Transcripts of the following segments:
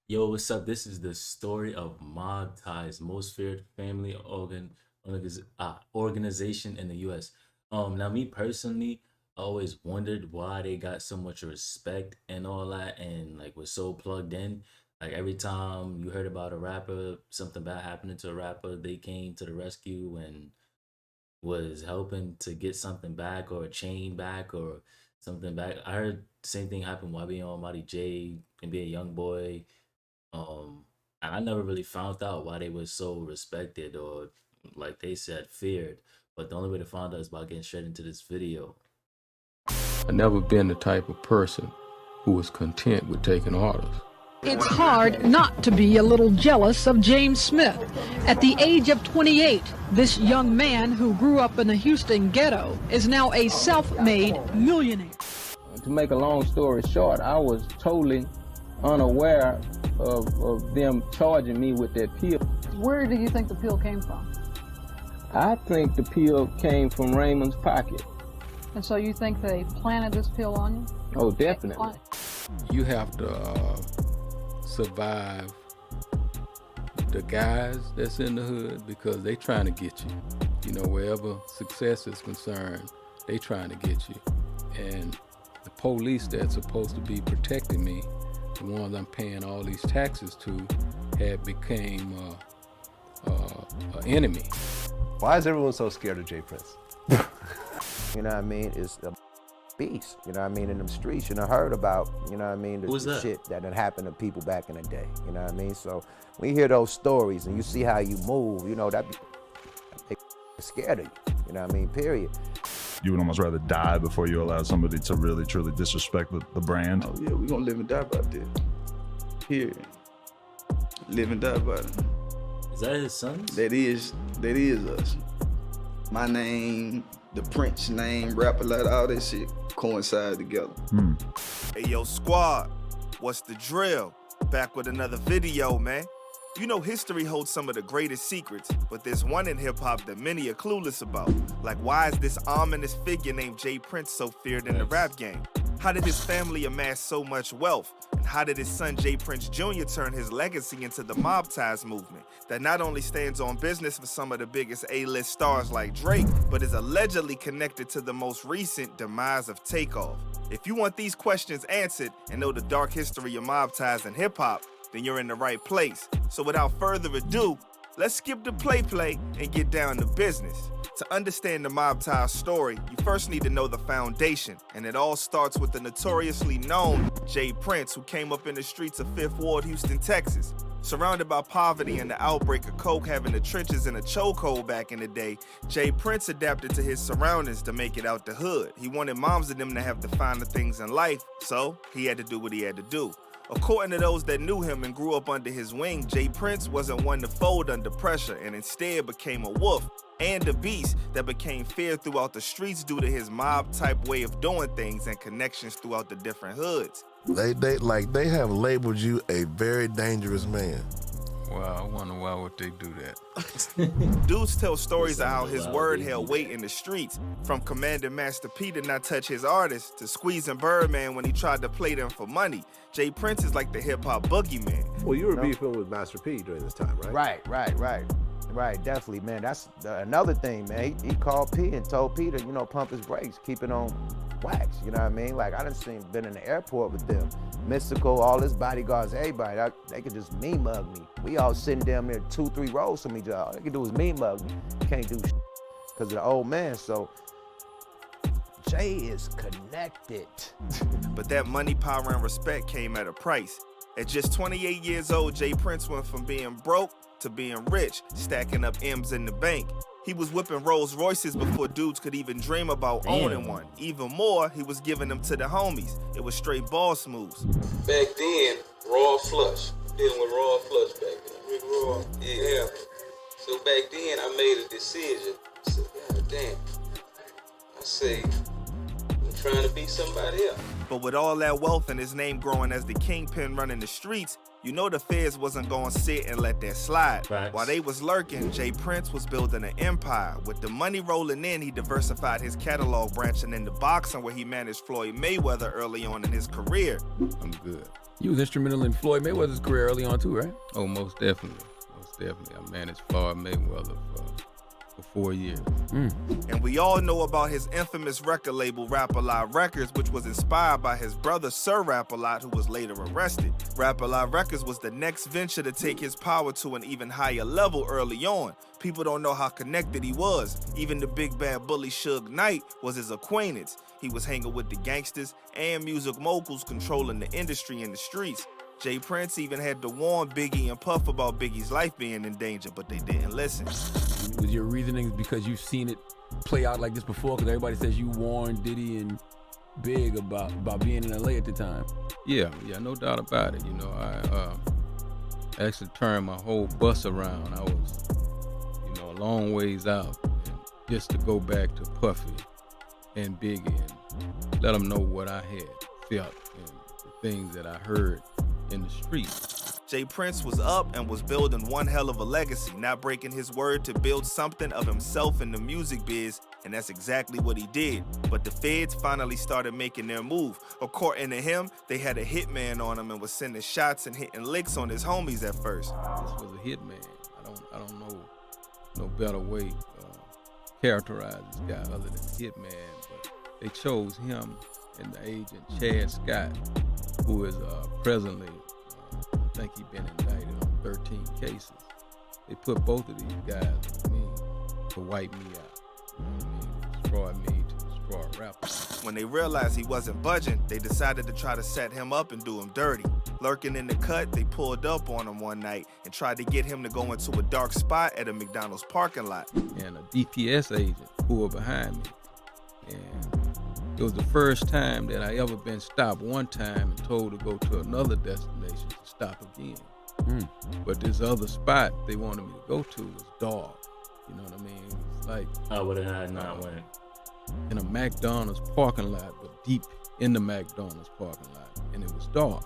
Yo, what's up? This is the story of Mob Ties, most feared family organization in the U.S. Now me personally, I always wondered why they got so much respect and all that, and like was so plugged in. Like every time you heard about a rapper, something bad happening to a rapper, they came to the rescue and was helping to get something back or a chain back or something back. I heard the same thing happened while being on Mighty J and be a young boy. And I never really found out why they were so respected or, like they said, feared. But the only way to find out is by getting straight into this video. I've never been the type of person who was content with taking orders. It's hard not to be a little jealous of James Smith. At the age of 28, this young man who grew up in the Houston ghetto is now a self-made millionaire. To make a long story short, I was totally unaware of them charging me with that pill. Where do you think the pill came from? I think the pill came from Raymond's pocket. And so you think they planted this pill on you? Oh, definitely. You have to survive the guys that's in the hood because they trying to get you. You know, wherever success is concerned, they trying to get you. And the police that's supposed to be protecting me, the ones I'm paying all these taxes to, had became an enemy. Why is everyone so scared of J. Prince? You know what I mean? It's a beast, you know what I mean, in them streets. You know, heard about, you know what I mean, the shit that had happened to people back in the day, you know what I mean? So when you hear those stories and you see how you move, you know, they scared of you, you know what I mean, period. You would almost rather die before you allow somebody to really, truly disrespect the brand? Oh yeah, we're gonna live and die by this. Period. Live and die by it. Is that his son? That is us. My name, the Prince name, rap a lot, all that shit coincide together. Hey yo, squad, what's the drill? Back with another video, man. You know history holds some of the greatest secrets, but there's one in hip-hop that many are clueless about. Like, why is this ominous figure named J. Prince so feared in the rap game? How did his family amass so much wealth? And how did his son J. Prince Jr. turn his legacy into the Mob Ties movement that not only stands on business for some of the biggest A-list stars like Drake, but is allegedly connected to the most recent demise of Takeoff? If you want these questions answered and know the dark history of Mob Ties and hip-hop, then you're in the right place. So without further ado, let's skip the play and get down to business. To understand the Mob Ties story, you first need to know the foundation, and it all starts with the notoriously known J. Prince, who came up in the streets of Fifth Ward, Houston, Texas. Surrounded by poverty and the outbreak of coke having the trenches in a chokehold back in the day, J. Prince adapted to his surroundings to make it out the hood. He wanted moms and them to have the finer things in life, so he had to do what he had to do. According to those that knew him and grew up under his wing, J. Prince wasn't one to fold under pressure and instead became a wolf and a beast that became feared throughout the streets due to his mob-type way of doing things and connections throughout the different hoods. They have labeled you a very dangerous man. Wow, I wonder why would they do that? Dudes tell stories of how his word held weight in the streets, from commanding Master P to not touch his artists, to squeezing Birdman when he tried to play them for money. J. Prince is like the hip-hop boogeyman. Well, you were beefing with Master P during this time, right? Right, definitely, man. That's another thing, man. He called P and told P to, you know, pump his brakes, keep it on wax, you know what I mean? Like, I done been in the airport with them. Mystical, all his bodyguards, everybody, they could just mean mug me. We all sitting down there 2-3 rows from each other. All they can do is mean mug me. Can't do shit because of the old man, so Jay is connected. But that money, power, and respect came at a price. At just 28 years old, J. Prince went from being broke to being rich, stacking up M's in the bank. He was whipping Rolls Royces before dudes could even dream about owning one. Even more, he was giving them to the homies. It was straight boss moves. Back then, Raw Flush, dealing with Raw Flush back then. Raw. Yeah. So back then, I made a decision. I said, God damn. I say, I'm trying to be somebody else. But with all that wealth and his name growing as the kingpin running the streets, you know the feds wasn't gonna sit and let that slide. Facts. While they was lurking, J. Prince was building an empire. With the money rolling in, he diversified his catalog, branching into boxing where he managed Floyd Mayweather early on in his career. I'm good. You was instrumental in Floyd Mayweather's career early on too, right? Oh, most definitely. Most definitely. I managed Floyd Mayweather for 4 years. And we all know about his infamous record label, Rap-A-Lot Records, which was inspired by his brother, Sir Rap-A-Lot, who was later arrested. Rap-A-Lot Records was the next venture to take his power to an even higher level early on. People don't know how connected he was. Even the big bad bully Suge Knight was his acquaintance. He was hanging with the gangsters and music moguls controlling the industry in the streets. Jay Prince even had to warn Biggie and Puff about Biggie's life being in danger, but they didn't listen. Was your reasoning because you've seen it play out like this before? Because everybody says you warned Diddy and Big about being in LA at the time. Yeah, no doubt about it. You know, I actually turned my whole bus around. I was, a long ways out, just to go back to Puffy and Biggie and let them know what I had felt and the things that I heard in the streets. Jay Prince was up and was building one hell of a legacy, not breaking his word to build something of himself in the music biz, and that's exactly what he did. But the feds finally started making their move. According to him, they had a hitman on him and was sending shots and hitting licks on his homies at first. This was a hitman. I don't know no better way to characterize this guy other than hitman, but they chose him and the agent Chad Scott, who is presently, I think he's been indicted on 13 cases. They put both of these guys with me to wipe me out. Destroy me to destroy rap. When they realized he wasn't budging, they decided to try to set him up and do him dirty. Lurking in the cut, they pulled up on him one night and tried to get him to go into a dark spot at a McDonald's parking lot. And a DPS agent pulled behind me. And it was the first time that I ever been stopped one time and told to go to another destination to stop again. But this other spot they wanted me to go to was dark. You know what I mean? It was like I would have not went. In a McDonald's parking lot, but deep in the McDonald's parking lot. And it was dark.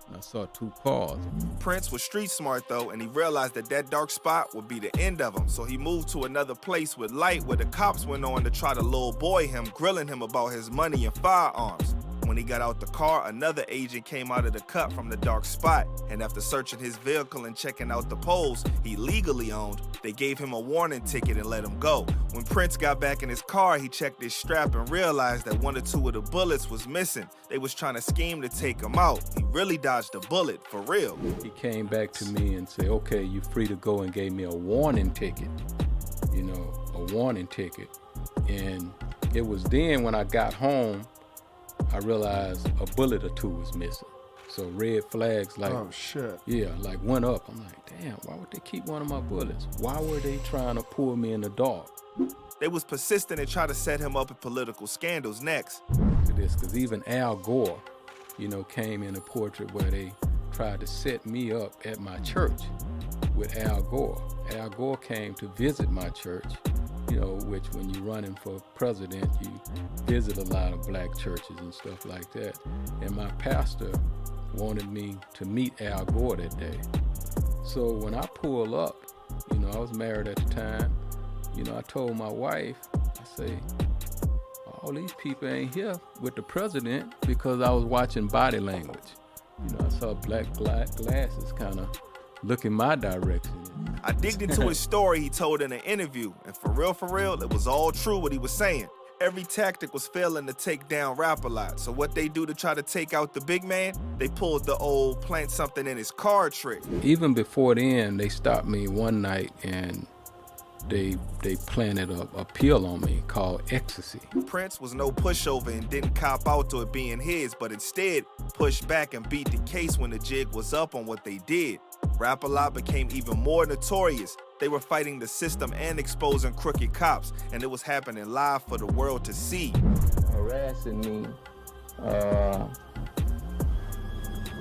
And I saw two cars. Prince was street smart though, and he realized that dark spot would be the end of him. So he moved to another place with light where the cops went on to try to little boy him, grilling him about his money and firearms. When he got out the car, another agent came out of the cut from the dark spot, and after searching his vehicle and checking out the poles he legally owned, they gave him a warning ticket and let him go. When Prince got back in his car, he checked his strap and realized that one or two of the bullets was missing. They was trying to scheme to take him out. He really dodged a bullet, for real. He came back to me and said, okay, you're free to go, and gave me a warning ticket. A warning ticket. And it was then when I got home, I realized a bullet or two was missing. So red flags like, oh shit. Yeah, like went up. I'm like, damn, why would they keep one of my bullets? Why were they trying to pull me in the dark? They was persistent and tried to set him up in political scandals next. To this, because even Al Gore, came in a portrait where they tried to set me up at my church with Al Gore. Al Gore came to visit my church, which when you're running for president, you visit a lot of black churches and stuff like that. And my pastor wanted me to meet Al Gore that day. So when I pulled up, I was married at the time, I told my wife, I say, all these people ain't here with the president, because I was watching Body Language. I saw black glasses kind of looking my direction. I digged into his story he told in an interview, and for real, it was all true what he was saying. Every tactic was failing to take down Rap-A-Lot. So what they do to try to take out the big man, they pulled the old plant something in his car trick. Even before then, they stopped me one night and they planted a pill on me called ecstasy. Prince was no pushover and didn't cop out to it being his, but instead pushed back and beat the case when the jig was up on what they did. Rap-A-Lot became even more notorious. They were fighting the system and exposing crooked cops, and it was happening live for the world to see. Harassing me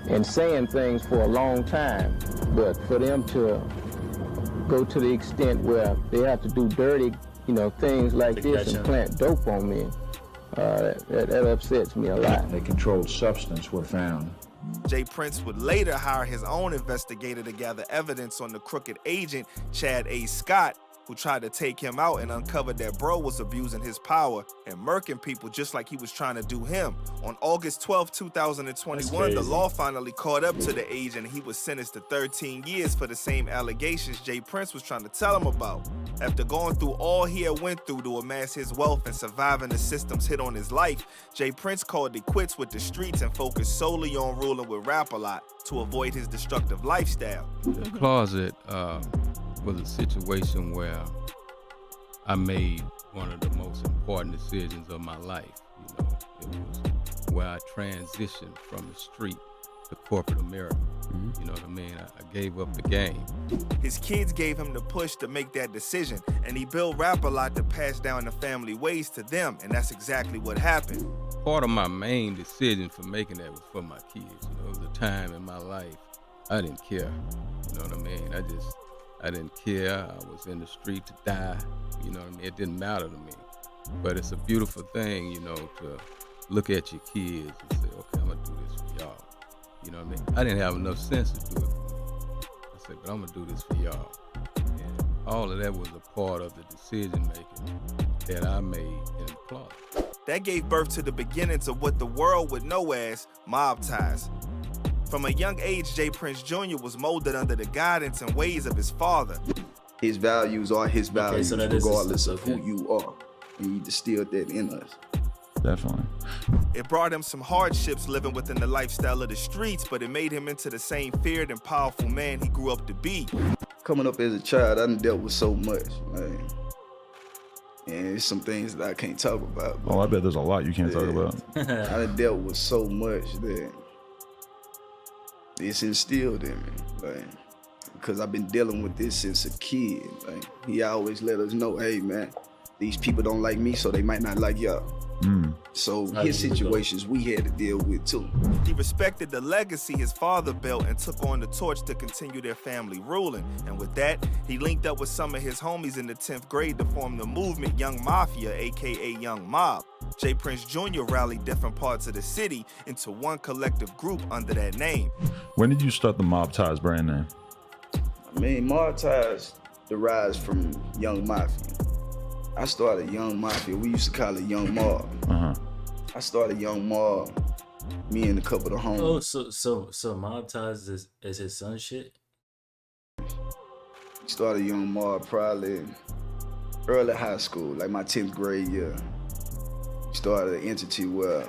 and saying things for a long time, but for them to go to the extent where they have to do dirty, things like this and plant dope on me, that upsets me a lot. A controlled substance were found. Jay Prince would later hire his own investigator to gather evidence on the crooked agent, Chad A. Scott, who tried to take him out and uncovered that bro was abusing his power and murking people just like he was trying to do him. On August 12, 2021, the law finally caught up to the age and he was sentenced to 13 years for the same allegations J. Prince was trying to tell him about. After going through all he had went through to amass his wealth and surviving the system's hit on his life, J. Prince called it quits with the streets and focused solely on ruling with Rap-A-Lot to avoid his destructive lifestyle. The closet was a situation where I made one of the most important decisions of my life. You know, it was where I transitioned from the street to corporate America. You know what I mean? I gave up the game. His kids gave him the push to make that decision, and he built Rap-A-Lot to pass down the family ways to them, and that's exactly what happened. Part of my main decision for making that was for my kids. You know, it was a time in my life I didn't care. You know what I mean? I didn't care. I was in the street to die. You know what I mean? It didn't matter to me. But it's a beautiful thing, you know, to look at your kids and say, okay, I'm gonna do this for y'all. You know what I mean? I didn't have enough sense to do it for me. I said, but I'm gonna do this for y'all. And all of that was a part of the decision making that I made in the closet. That gave birth to the beginnings of what the world would know as mob ties. From a young age, J. Prince Jr. was molded under the guidance and ways of his father. His values are his values, so regardless of who you are. And he distilled that in us. Definitely. It brought him some hardships living within the lifestyle of the streets, but it made him into the same feared and powerful man he grew up to be. Coming up as a child, I done dealt with so much, man. And it's some things that I can't talk about. Oh, I bet there's a lot you can't talk about. I done dealt with so much that it's instilled in me, like, because I've been dealing with this since a kid. Like, he always let us know, hey, man, these people don't like me, so they might not like y'all. So his situations we had to deal with too. He respected the legacy his father built and took on the torch to continue their family ruling. And with that, he linked up with some of his homies in the 10th grade to form the movement Young Mafia, aka Young Mob. J. Prince Jr. rallied different parts of the city into one collective group under that name. When did you start the Mob Ties brand name? I mean, Mob Ties derives from Young Mafia. I started Young Mafia. We used to call it Young Mob. I started Young Mob, me and a couple of homies. Oh, so Mob Ties is his son shit? Started Young Mob probably early high school, like my 10th grade year. Started an entity where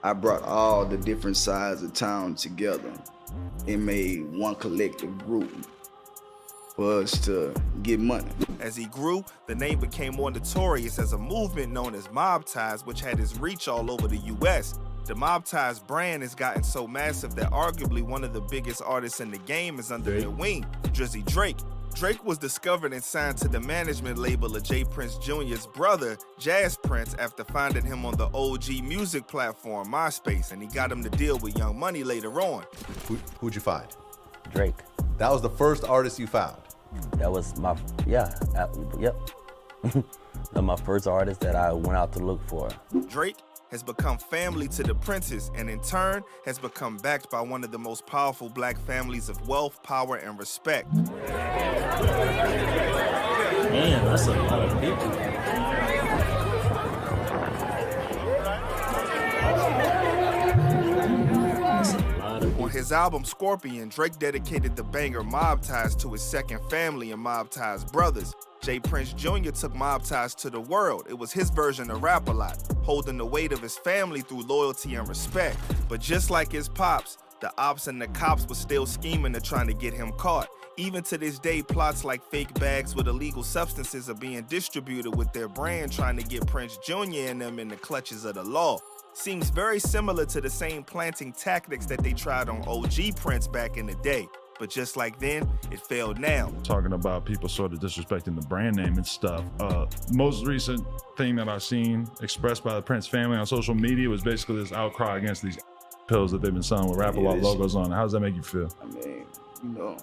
I brought all the different sides of town together and made one collective group for us to get money. As he grew, the name became more notorious as a movement known as Mob Ties, which had its reach all over the U.S. The Mob Ties brand has gotten so massive that arguably one of the biggest artists in the game is under their wing, Drizzy Drake. Drake was discovered and signed to the management label of J. Prince Jr.'s brother, Jazz Prince, after finding him on the OG music platform, MySpace, and he got him to deal with Young Money later on. Who'd you find? Drake. That was the first artist you found? That was my, yep. That my first artist that I went out to look for. Drake has become family to the Princes and in turn has become backed by one of the most powerful black families of wealth, power, and respect. Man, that's a lot of people. On his album Scorpion, Drake dedicated the banger Mob Ties to his second family and Mob Ties brothers. J. Prince Jr. took Mob Ties to the world. It was his version of Rap-A-Lot, holding the weight of his family through loyalty and respect. But just like his pops, the ops and the cops were still scheming to trying to get him caught. Even to this day, plots like fake bags with illegal substances are being distributed with their brand trying to get Prince Jr. and them in the clutches of the law. Seems very similar to the same planting tactics that they tried on OG Prince back in the day. But just like then, it failed now. Talking about people sort of disrespecting the brand name and stuff. Most recent thing that I've seen expressed by the Prince family on social media was basically this outcry against these pills that they've been selling with Rap-A-Lot logos on. How does that make you feel? I mean, you know,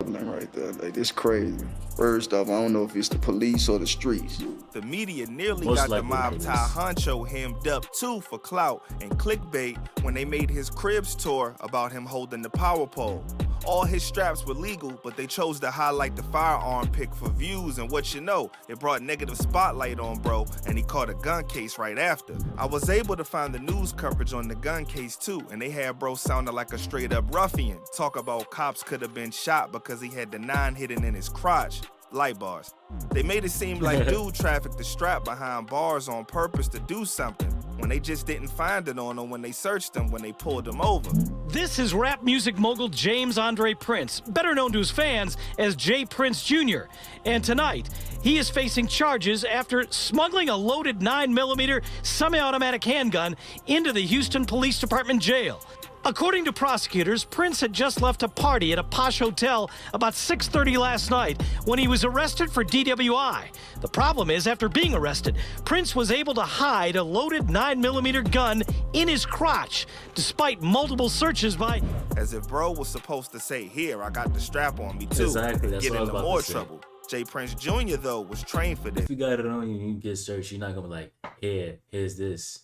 right there, like, it's crazy. First off, I don't know if it's the police or the streets. The media nearly got the Mob Tie honcho hemmed up too for clout and clickbait when they made his Cribs tour about him holding the power pole. All his straps were legal, but they chose to highlight the firearm pick for views, and what you know, it brought negative spotlight on bro, and he caught a gun case right after. I was able to find the news coverage on the gun case too, and they had bro sounding like a straight up ruffian. Talk about cops could have been shot because he had the 9 hidden in his crotch. Light bars. They made it seem like dude trafficked the strap behind bars on purpose to do something, when they just didn't find it on him when they searched him when they pulled him over. This is rap music mogul James Andre Prince, better known to his fans as J. Prince Jr. And tonight, he is facing charges after smuggling a loaded 9mm semi-automatic handgun into the Houston Police Department jail. According to prosecutors, Prince had just left a party at a posh hotel about 6:30 last night when he was arrested for DWI. The problem is, after being arrested, Prince was able to hide a loaded 9mm gun in his crotch, despite multiple searches by... As if bro was supposed to say, here, I got the strap on me too. Exactly, that's get what I was into about more to say. trouble. J. Prince Jr., though, was trained for this. If you got it on you and you get searched, you're not gonna be like, here's this.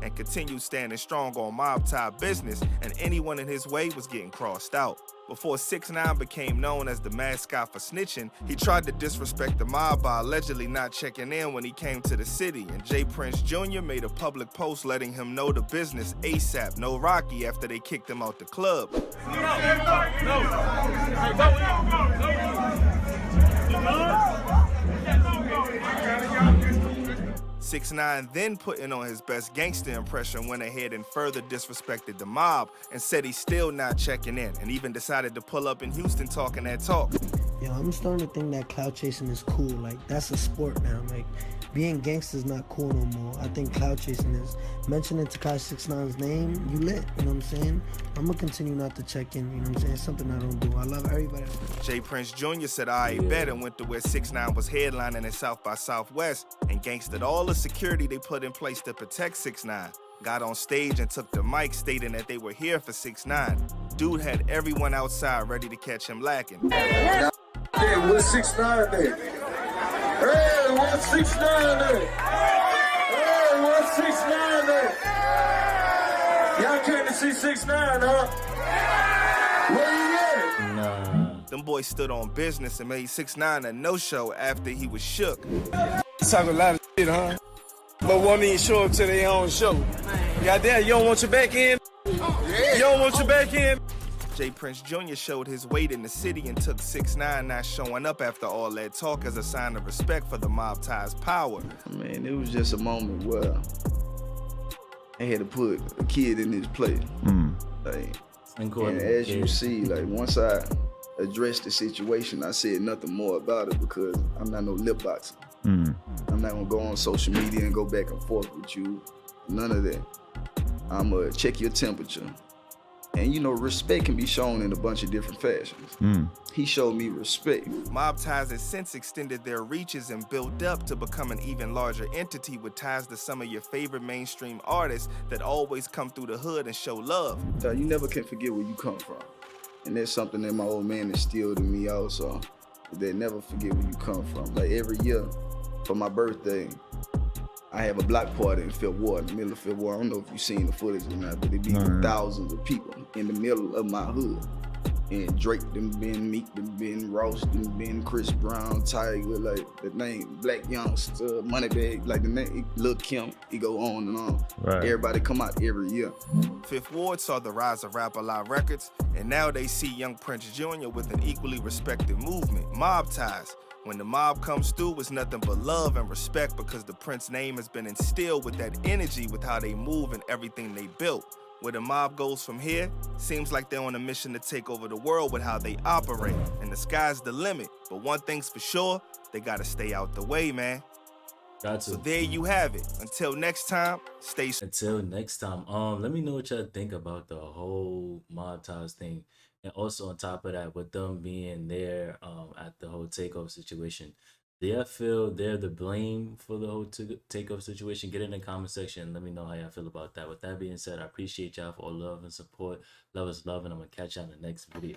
And continued standing strong on mob tie business, and anyone in his way was getting crossed out. Before 6ix9ine became known as the mascot for snitching, he tried to disrespect the mob by allegedly not checking in when he came to the city, and J. Prince Jr. made a public post letting him know the business ASAP, no Rocky, after they kicked him out the club. 6ix9ine then putting on his best gangster impression went ahead and further disrespected the mob and said he's still not checking in, and even decided to pull up in Houston talking that talk. Yo, I'm starting to think that clout chasing is cool. Like, that's a sport now. Like, being gangster is not cool no more. I think clout chasing is. Mentioning Tekashi 6ix9ine's name, you lit, you know what I'm saying? I'm gonna continue not to check in, you know what I'm saying? It's something I don't do. I love everybody. J. Prince Jr. said I bet and went to where 6ix9ine was headlining in South by Southwest and gangstered all the security they put in place to protect 6ix9ine. Got on stage and took the mic stating that they were here for 6ix9ine. Dude had everyone outside ready to catch him lacking. Hey, what's 6ix9ine there? Hey, what's 6ix9ine there? Hey, what's 6ix9ine there? Y'all came to see 6ix9ine, huh? Where you at? Nah. Them boys stood on business and made 6ix9ine a no-show after he was shook. Talk a lot of shit, huh? But won't even show up to their own show. Goddamn, you don't want your back in? You don't want your back in? J. Prince Jr. showed his weight in the city and took 6ix9ine not showing up after all that talk as a sign of respect for the mob ties power. Man, it was just a moment where I had to put a kid in his place. Like, and as you see, like, once I addressed the situation, I said nothing more about it because I'm not no lip boxer. I'm not gonna go on social media and go back and forth with you. None of that. I'm gonna check your temperature. And you know, respect can be shown in a bunch of different fashions. He showed me respect. Mob ties has since extended their reaches and built up to become an even larger entity with ties to some of your favorite mainstream artists that always come through the hood and show love. You never can forget where you come from. And that's something that my old man instilled in me also. That never forget where you come from. Like every year for my birthday, I have a block party in Fifth Ward, in the middle of Fifth Ward. I don't know if you've seen the footage or not, but it be thousands of people in the middle of my hood. And Drake done been, Meek done been, Ross done been, Chris Brown, Tiger, like the name, Black Youngster, Moneybag, like the name, Lil Kim, it go on and on. Right. Everybody come out every year. Fifth Ward saw the rise of Rap-A-Lot Records, and now they see young Prince Jr. with an equally respected movement, Mob Ties. When the mob comes through, it's nothing but love and respect because the Prince name has been instilled with that energy with how they move and everything they built. Where the mob goes from here, seems like they're on a mission to take over the world with how they operate. And the sky's the limit, but one thing's for sure, they gotta stay out the way, man. Got to. So there you have it. Until next time, stay. Until next time, let me know what y'all think about the whole Mob Ties thing. And also on top of that, with them being there at the whole takeover situation, do y'all feel they're the blame for the whole takeover situation? Get it in the comment section. Let me know how y'all feel about that. With that being said, I appreciate y'all for all love and support. Love is love, and I'm going to catch y'all in the next video.